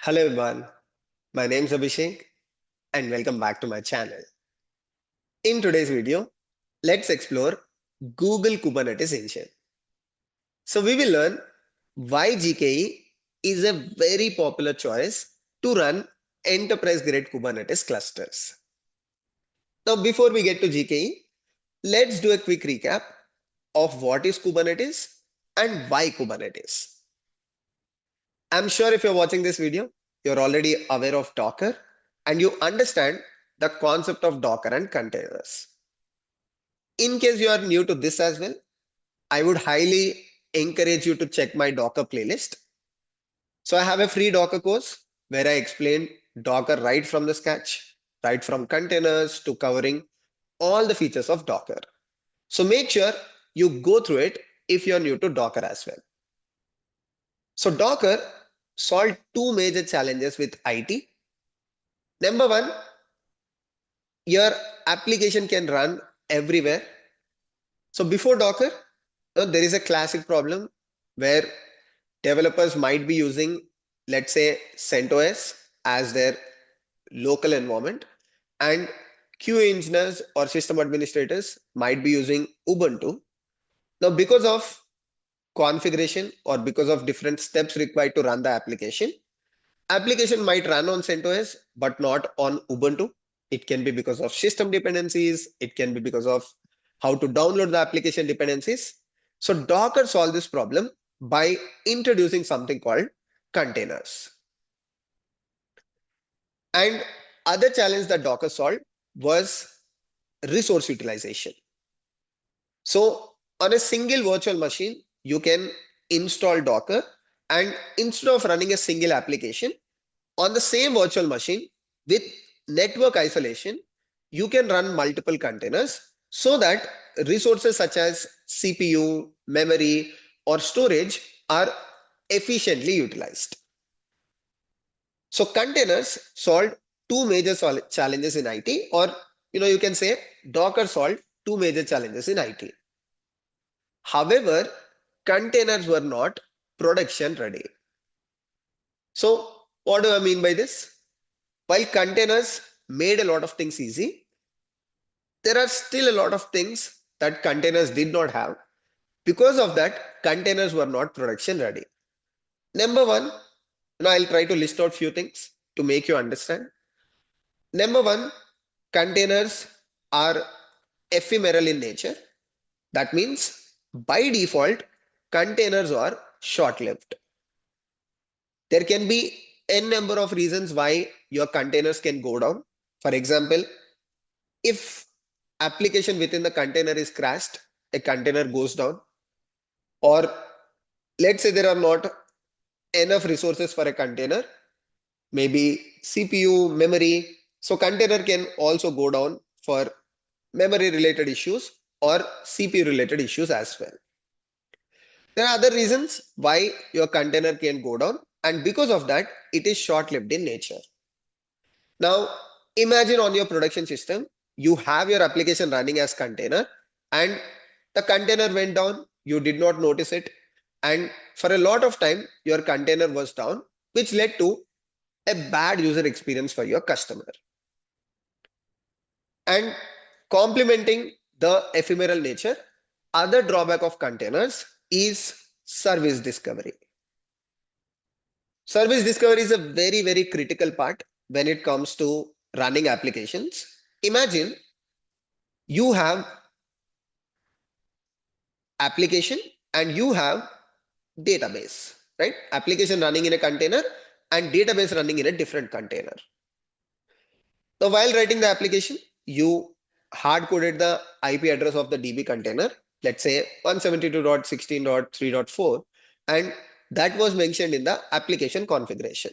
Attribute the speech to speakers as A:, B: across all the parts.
A: Hello everyone, my name is Abhishek and welcome back to my channel. In today's video, let's explore Google Kubernetes Engine. So we will learn why GKE is a very popular choice to run enterprise grade Kubernetes clusters. Now before we get to GKE, let's do a quick recap of what is Kubernetes and why Kubernetes. I'm sure if you're watching this video, you're already aware of Docker and you understand the concept of Docker and containers. In case you are new to this as well, I would highly encourage you to check my Docker playlist. So I have a free Docker course where I explain Docker right from the scratch, right from containers to covering all the features of Docker. So make sure you go through it if you're new to Docker as well. So Docker solved two major challenges with IT. Number one, your application can run everywhere. So before Docker, there is a classic problem where developers might be using, let's say, CentOS as their local environment, and QA engineers or system administrators might be using Ubuntu. Now, because of configuration or because of different steps required to run the application might run on CentOS but not on Ubuntu. It can be because of system dependencies. It can be because of how to download the application dependencies. So Docker solved this problem by introducing something called containers. And other challenge that Docker solved was resource utilization. So on a single virtual machine, you can install Docker, and instead of running a single application on the same virtual machine with network isolation, you can run multiple containers so that resources such as CPU, memory, or storage are efficiently utilized. So containers solved two major challenges in IT, or you can say Docker solved two major challenges in IT. However, containers were not production ready. So what do I mean by this? While containers made a lot of things easy, there are still a lot of things that containers did not have. Because of that, containers were not production ready. Number one, I'll try to list out few things to make you understand. Number one, containers are ephemeral in nature. That means by default, containers are short-lived. There can be n number of reasons why your containers can go down. For example, if application within the container is crashed, a container goes down. Or let's say there are not enough resources for a container, maybe CPU, memory. So container can also go down for memory related issues or CPU related issues as well. There are other reasons why your container can go down, and because of that, it is short-lived in nature. Now, imagine on your production system, you have your application running as container and the container went down, you did not notice it, and for a lot of time, your container was down, which led to a bad user experience for your customer. And complementing the ephemeral nature, other drawback of containers is service discovery. Service discovery is a very, very critical part when it comes to running applications. Imagine you have application and you have database, right? Application running in a container and database running in a different container. Now, while writing the application, you hard coded the IP address of the DB container, let's say 172.16.3.4, and that was mentioned in the application configuration.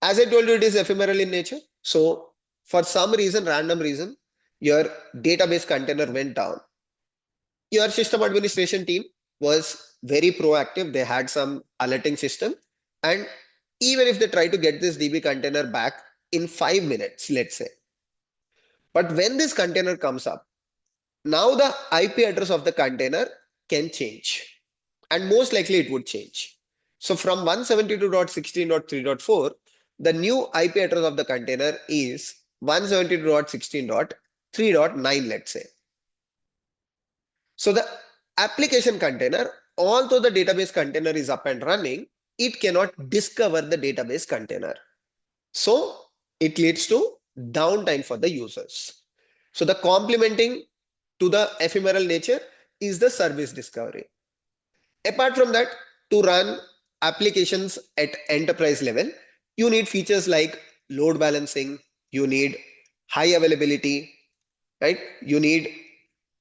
A: As I told you, it is ephemeral in nature. So for some reason, random reason, your database container went down. Your system administration team was very proactive. They had some alerting system. And even if they try to get this DB container back in 5 minutes, let's say. But when this container comes up, now the IP address of the container can change. And most likely it would change. So from 172.16.3.4, the new IP address of the container is 172.16.3.9, let's say. So the application container, although the database container is up and running, it cannot discover the database container. So it leads to downtime for the users. So the complementing to the ephemeral nature is the service discovery. Apart from that, to run applications at enterprise level, you need features like load balancing, you need high availability, right? You need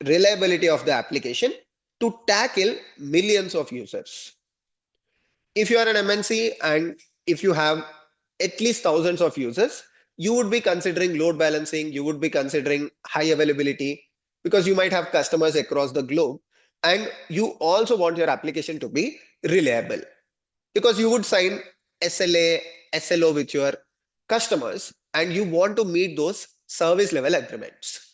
A: reliability of the application to tackle millions of users. If you are an MNC and if you have at least thousands of users, you would be considering load balancing, you would be considering high availability because you might have customers across the globe and you also want your application to be reliable because you would sign SLA, SLO with your customers and you want to meet those service level agreements.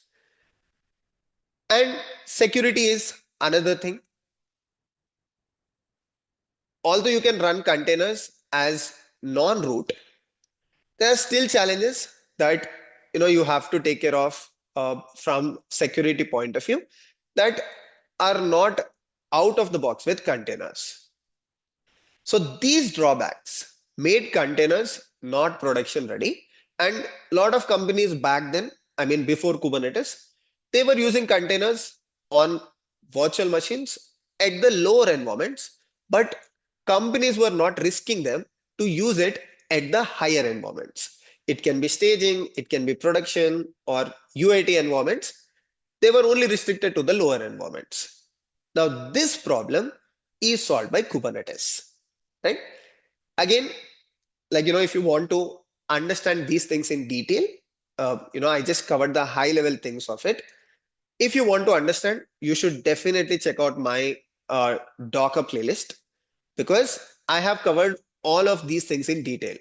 A: And security is another thing. Although you can run containers as non-root, there are still challenges that you have to take care of from security point of view that are not out of the box with containers. So these drawbacks made containers not production ready, and a lot of companies back then, I mean before Kubernetes, they were using containers on virtual machines at the lower environments, but companies were not risking them to use it at the higher environments. It can be staging, it can be production or UAT environments. They were only restricted to the lower environments. Now, this problem is solved by Kubernetes, right? Again, if you want to understand these things in detail, I just covered the high level things of it. If you want to understand, you should definitely check out my Docker playlist because I have covered all of these things in detail.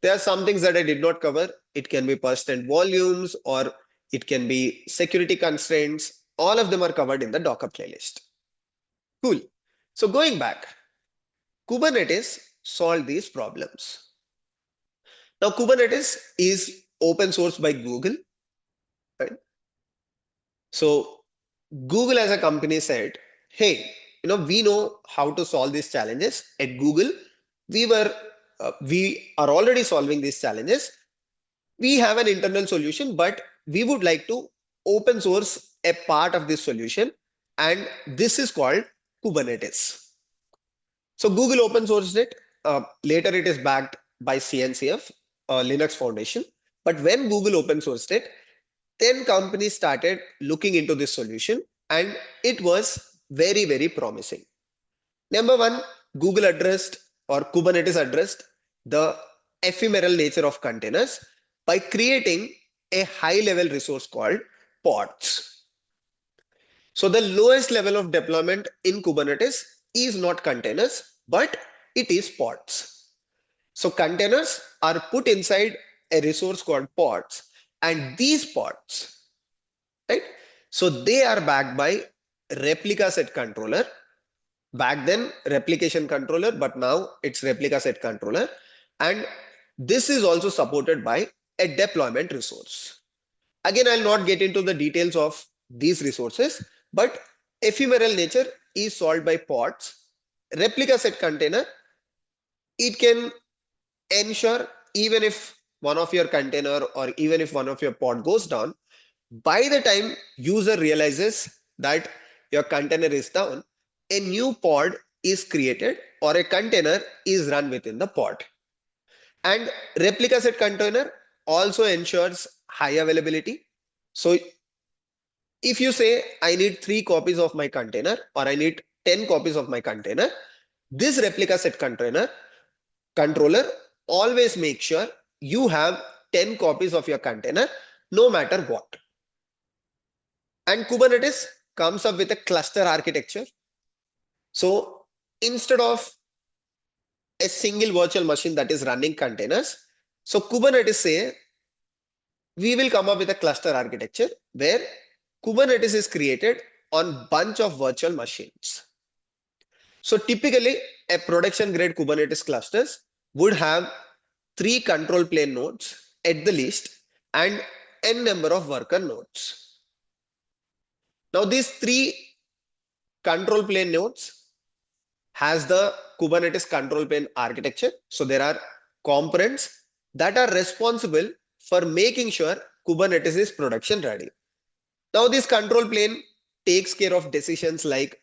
A: There are some things that I did not cover. It can be persistent volumes or it can be security constraints. All of them are covered in the Docker playlist. Cool. So going back, Kubernetes solved these problems. Now, Kubernetes is open source by Google, right? So Google as a company said, hey, we know how to solve these challenges. At Google, we are already solving these challenges. We have an internal solution, but we would like to open source a part of this solution. And this is called Kubernetes. So Google open sourced it. Later, it is backed by CNCF, Linux Foundation. But when Google open sourced it, 10 companies started looking into this solution and it was very, very promising. Number one, Google addressed or Kubernetes addressed the ephemeral nature of containers by creating a high level resource called pods. So the lowest level of deployment in Kubernetes is not containers, but it is pods. So containers are put inside a resource called pods, and these pods, right? So they are backed by replica set controller. Back then, replication controller, but now it's replica set controller. And this is also supported by a deployment resource. Again, I'll not get into the details of these resources, but ephemeral nature is solved by pods. Replica set container, it can ensure even if one of your container or even if one of your pod goes down, by the time user realizes that your container is down, a new pod is created or a container is run within the pod. And replica set container also ensures high availability. So if you say I need 3 copies of my container or I need 10 copies of my container, this replica set controller always make sure you have 10 copies of your container no matter what. And Kubernetes comes up with a cluster architecture. So instead of a single virtual machine that is running containers, so Kubernetes say we will come up with a cluster architecture where Kubernetes is created on bunch of virtual machines. So typically, a production grade Kubernetes clusters would have 3 control plane nodes at the least and n number of worker nodes. Now these 3 control plane nodes has the Kubernetes control plane architecture. So there are components that are responsible for making sure Kubernetes is production ready. Now this control plane takes care of decisions like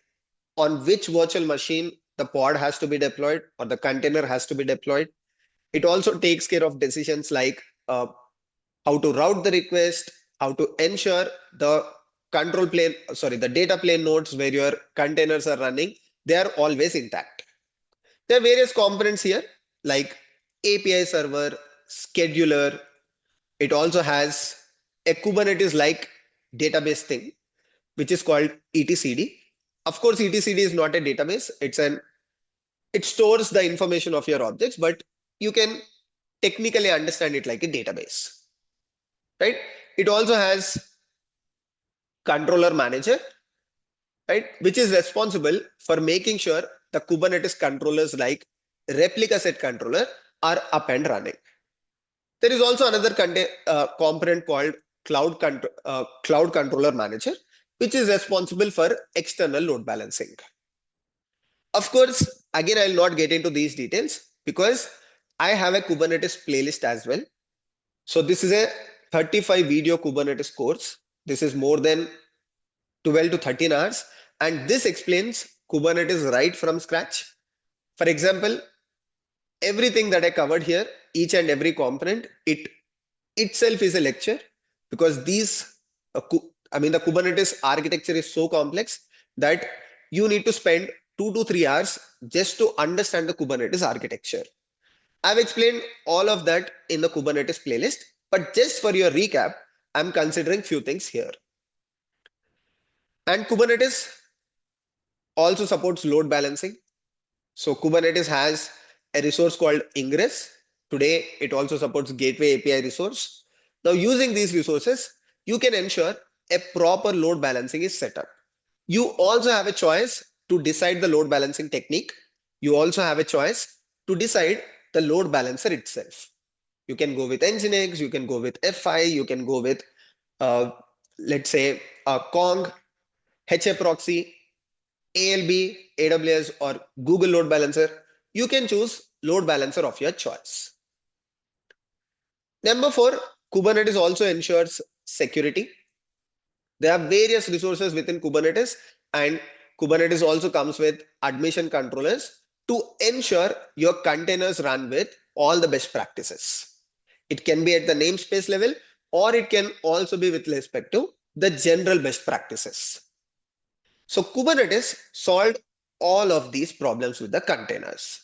A: on which virtual machine the pod has to be deployed or the container has to be deployed. It also takes care of decisions like how to route the request, how to ensure the the data plane nodes where your containers are running, they are always intact. There are various components here like API server, scheduler. It also has a Kubernetes-like database thing, which is called etcd. Of course, etcd is not a database. It stores the information of your objects, but you can technically understand it like a database, right? It also has controller manager, right, which is responsible for making sure the Kubernetes controllers like replica set controller are up and running. There is also another component called cloud controller manager, which is responsible for external load balancing. Of course, again, I'll not get into these details because I have a Kubernetes playlist as well. So this is a 35 video Kubernetes course. This is more than 12 to 13 hours. And this explains Kubernetes right from scratch. For example, everything that I covered here, each and every component, it itself is a lecture because the Kubernetes architecture is so complex that you need to spend 2 to 3 hours just to understand the Kubernetes architecture. I've explained all of that in the Kubernetes playlist, but just for your recap, I'm considering few things here. And Kubernetes also supports load balancing. So Kubernetes has a resource called Ingress. Today, it also supports Gateway API resource. Now, using these resources, you can ensure a proper load balancing is set up. You also have a choice to decide the load balancing technique. You also have a choice to decide the load balancer itself. You can go with Nginx, you can go with F5, you can go with, let's say, Kong, HA proxy, ALB, AWS, or Google load balancer. You can choose load balancer of your choice. Number 4, Kubernetes also ensures security. There are various resources within Kubernetes, and Kubernetes also comes with admission controllers to ensure your containers run with all the best practices. It can be at the namespace level, or it can also be with respect to the general best practices. So Kubernetes solved all of these problems with the containers.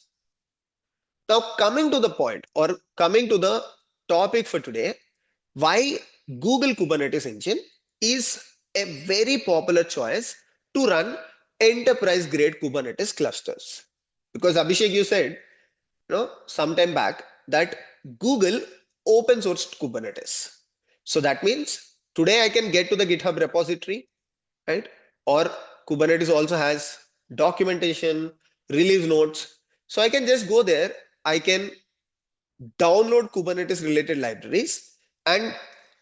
A: Now coming to the point or coming to the topic for today, why Google Kubernetes Engine is a very popular choice to run enterprise grade Kubernetes clusters. Because Abhishek, you said, sometime back that Google open sourced Kubernetes. So that means today I can get to the GitHub repository, right? Or Kubernetes also has documentation, release notes. So I can just go there. I can download Kubernetes related libraries and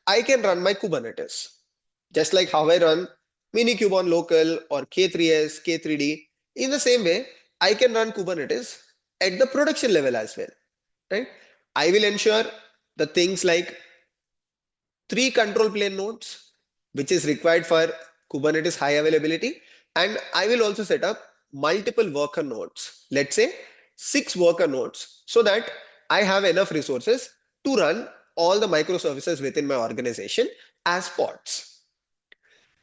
A: I can run my Kubernetes. Just like how I run Minikube on local or K3s, K3D. In the same way, I can run Kubernetes at the production level as well, right? I will ensure the things like 3 control plane nodes, which is required for Kubernetes high availability. And I will also set up multiple worker nodes, let's say 6 worker nodes, so that I have enough resources to run all the microservices within my organization as pods.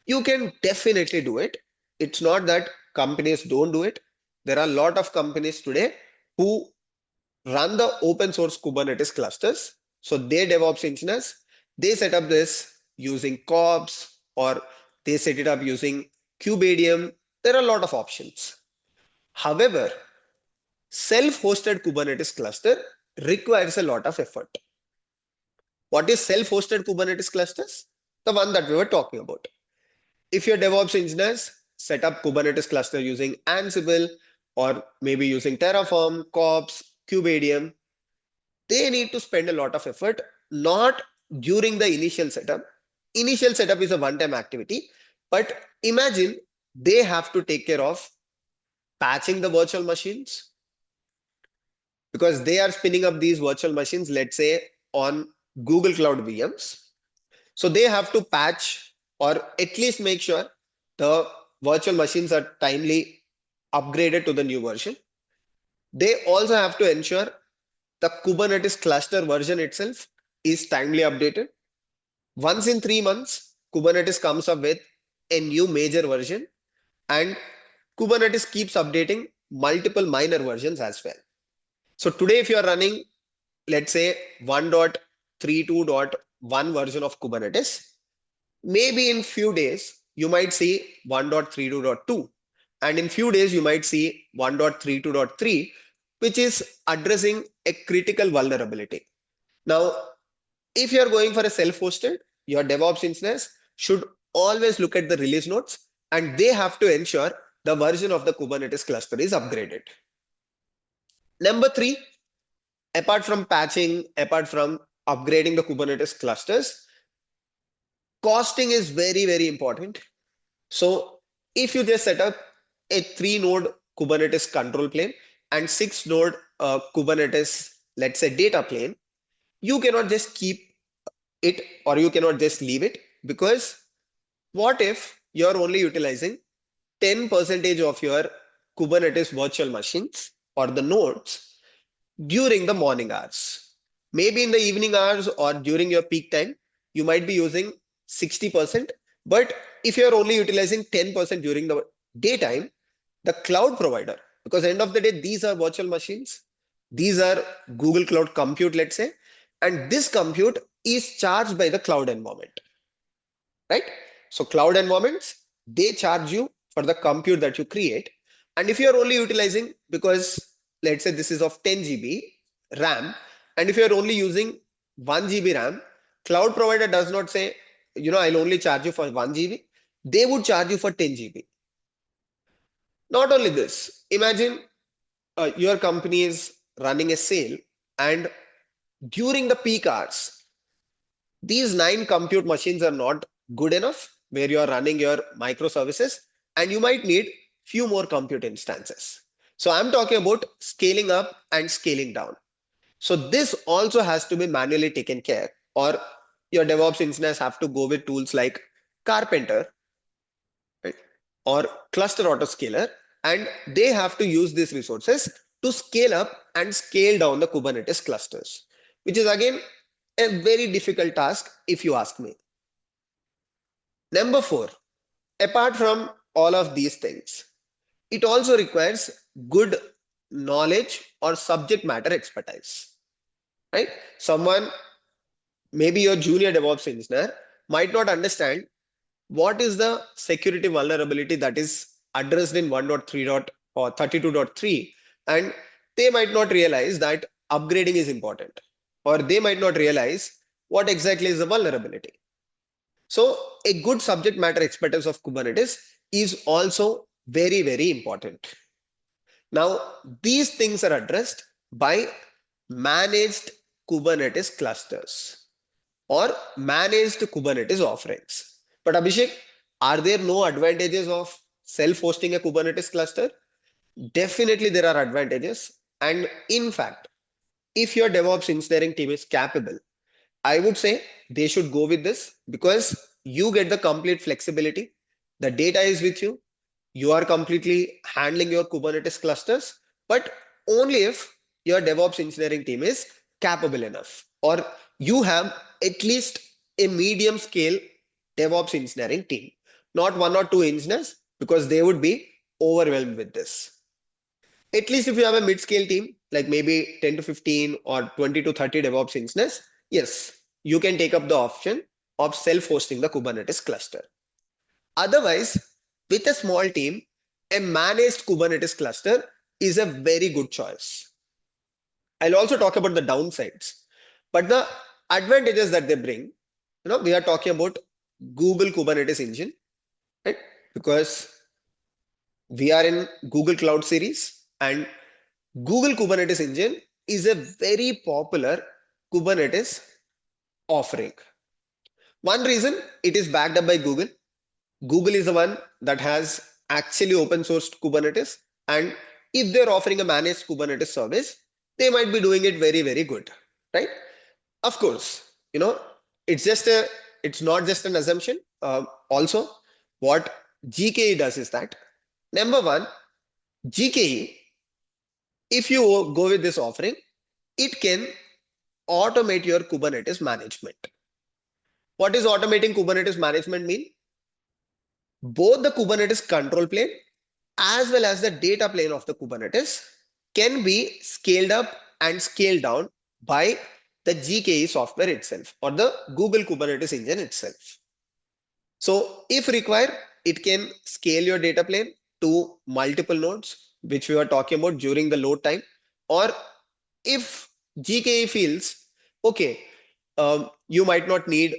A: You can definitely do it. It's not that companies don't do it. There are a lot of companies today who run the open source Kubernetes clusters. So they DevOps engineers, they set up this using COPS or they set it up using Kubedium. There are a lot of options. However, self-hosted Kubernetes cluster requires a lot of effort. What is self-hosted Kubernetes clusters? The one that we were talking about. If your DevOps engineers set up Kubernetes cluster using Ansible or maybe using Terraform, Kops, KubeADM, they need to spend a lot of effort, not during the initial setup. Initial setup is a one-time activity, but imagine they have to take care of patching the virtual machines because they are spinning up these virtual machines, let's say on Google Cloud VMs. So they have to patch or at least make sure the virtual machines are timely upgraded to the new version. They also have to ensure the Kubernetes cluster version itself is timely updated. Once in 3 months, Kubernetes comes up with a new major version, and Kubernetes keeps updating multiple minor versions as well. So today, if you are running, let's say 1.32.1 version of Kubernetes, maybe in few days, you might see 1.32.2. And in few days, you might see 1.32.3, which is addressing a critical vulnerability. Now, if you're going for a self-hosted, your DevOps engineers should always look at the release notes and they have to ensure the version of the Kubernetes cluster is upgraded. Number three, apart from patching, apart from upgrading the Kubernetes clusters, costing is very, very important. So if you just set up a 3-node Kubernetes control plane and 6-node Kubernetes, let's say data plane, you cannot just keep it or you cannot just leave it, because what if you're only utilizing 10% of your Kubernetes virtual machines or the nodes during the morning hours? Maybe in the evening hours or during your peak time, you might be using 60%. But if you're only utilizing 10% during the daytime, the cloud provider, because end of the day, these are virtual machines, these are Google Cloud Compute, let's say, and this compute is charged by the cloud environment, right? So cloud environments, they charge you for the compute that you create. And if you're only utilizing, because let's say this is of 10 GB RAM, and if you're only using 1 GB RAM, cloud provider does not say, I'll only charge you for 1 GB. They would charge you for 10 GB. Not only this, imagine your company is running a sale, and during the peak hours, these 9 compute machines are not good enough where you are running your microservices, and you might need few more compute instances. So I'm talking about scaling up and scaling down. So this also has to be manually taken care, or your DevOps engineers have to go with tools like Carpenter, right, or Cluster Autoscaler, and they have to use these resources to scale up and scale down the Kubernetes clusters, which is again a very difficult task if you ask me. Number four, apart from all of these things, it also requires good knowledge or subject matter expertise, right? Someone, maybe your junior DevOps engineer, might not understand what is the security vulnerability that is addressed in 1.3 or 32.3, and they might not realize that upgrading is important, or they might not realize what exactly is the vulnerability. So a good subject matter expertise of Kubernetes is also very, very important. Now, these things are addressed by managed Kubernetes clusters or managed Kubernetes offerings. But Abhishek, are there no advantages of self-hosting a Kubernetes cluster? Definitely there are advantages. And in fact, if your DevOps engineering team is capable, I would say they should go with this because you get the complete flexibility. The data is with you. You are completely handling your Kubernetes clusters, but only if your DevOps engineering team is capable enough, or you have at least a medium scale DevOps engineering team, not 1 or 2 engineers, because they would be overwhelmed with this. At least if you have a mid-scale team, like maybe 10 to 15 or 20 to 30 DevOps engineers, yes, you can take up the option of self-hosting the Kubernetes cluster. Otherwise, with a small team, a managed Kubernetes cluster is a very good choice. I'll also talk about the downsides, but the advantages that they bring, we are talking about Google Kubernetes Engine, right? Because we are in Google Cloud series. And Google Kubernetes Engine is a very popular Kubernetes offering. One reason, it is backed up by Google. Google is the one that has actually open sourced Kubernetes. And if they're offering a managed Kubernetes service, they might be doing it very, very good, right? Of course, it's just it's not just an assumption. Also, what GKE does is that, number one, GKE, if you go with this offering, it can automate your Kubernetes management. What is automating Kubernetes management mean? Both the Kubernetes control plane as well as the data plane of the Kubernetes can be scaled up and scaled down by the GKE software itself or the Google Kubernetes Engine itself. So if required, it can scale your data plane to multiple nodes, which we were talking about during the load time. Or if GKE feels, okay, you might not need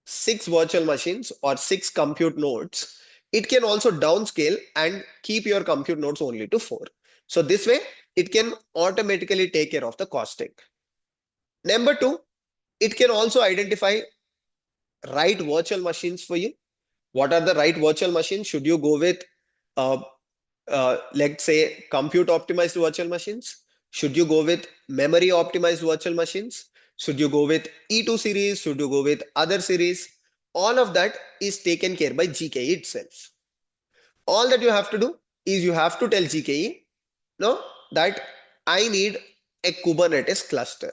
A: 6 virtual machines or 6 compute nodes, it can also downscale and keep your compute nodes only to 4. So this way, it can automatically take care of the costing. Number 2, it can also identify right virtual machines for you. What are the right virtual machines? Should you go with, let's say, compute optimized virtual machines? Should you go with memory optimized virtual machines? Should you go with E2 series? Should you go with other series? All of that is taken care by GKE itself. All that you have to do is you have to tell GKE, no, that I need a Kubernetes cluster.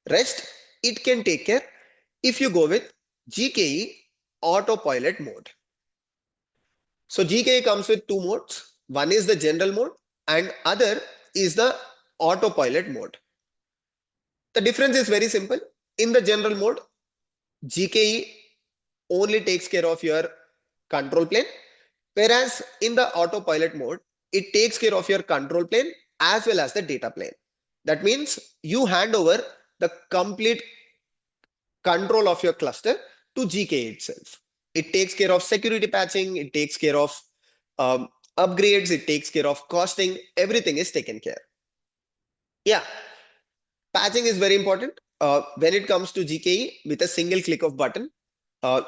A: Rest, it can take care if you go with GKE autopilot mode. So GKE comes with 2 modes. One is the general mode and other is the autopilot mode. The difference is very simple. In the general mode, GKE only takes care of your control plane, whereas in the autopilot mode, it takes care of your control plane as well as the data plane. That means you hand over the complete control of your cluster to GKE itself. It takes care of security patching, it takes care of upgrades, it takes care of costing, everything is taken care. Yeah, patching is very important. When it comes to GKE, with a single click of button,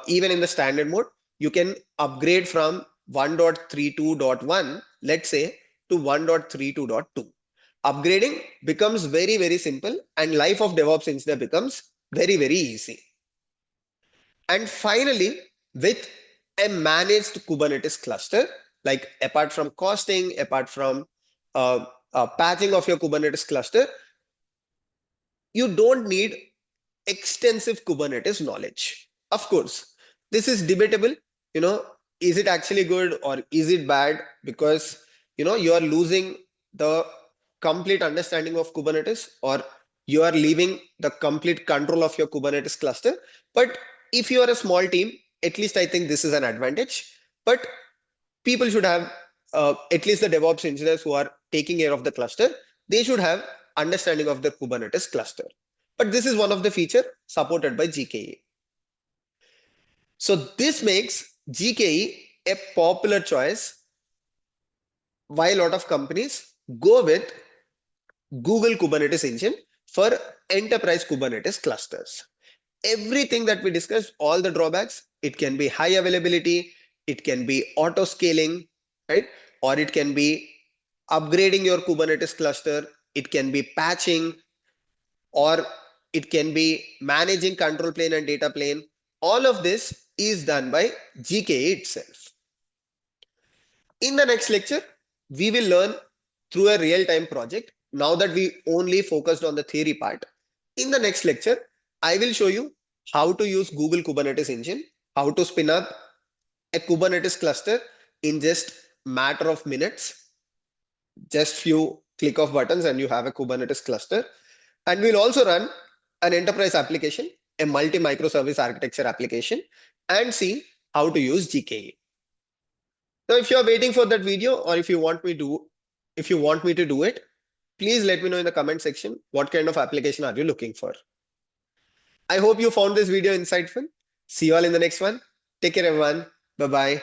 A: even in the standard mode, you can upgrade from 1.32.1, let's say, to 1.32.2. Upgrading becomes very, very simple and life of DevOps engineer becomes very, very easy. And finally, with a managed Kubernetes cluster, like apart from costing, apart from patching of your Kubernetes cluster, you don't need extensive Kubernetes knowledge. Of course, this is debatable. Is it actually good or is it bad? Because, you are losing the complete understanding of Kubernetes or you are leaving the complete control of your Kubernetes cluster. But if you are a small team, at least I think this is an advantage. But people should have, at least the DevOps engineers who are taking care of the cluster, they should have understanding of the Kubernetes cluster. But this is one of the feature supported by GKE. So this makes GKE a popular choice why a lot of companies go with Google Kubernetes Engine for enterprise Kubernetes clusters. Everything that we discussed, all the drawbacks, it can be high availability, it can be auto scaling, right? Or it can be upgrading your Kubernetes cluster, it can be patching, or it can be managing control plane and data plane. All of this is done by GKE itself. In the next lecture, we will learn through a real-time project. Now that we only focused on the theory part, in the next lecture, I will show you how to use Google Kubernetes Engine, how to spin up a Kubernetes cluster in just matter of minutes, just few click of buttons and you have a Kubernetes cluster. And we'll also run an enterprise application, a multi-microservice architecture application, and see how to use GKE. Now, if you're waiting for that video or if you want me to do it, please let me know in the comment section what kind of application are you looking for. I hope you found this video insightful. See you all in the next one. Take care, everyone. Bye-bye.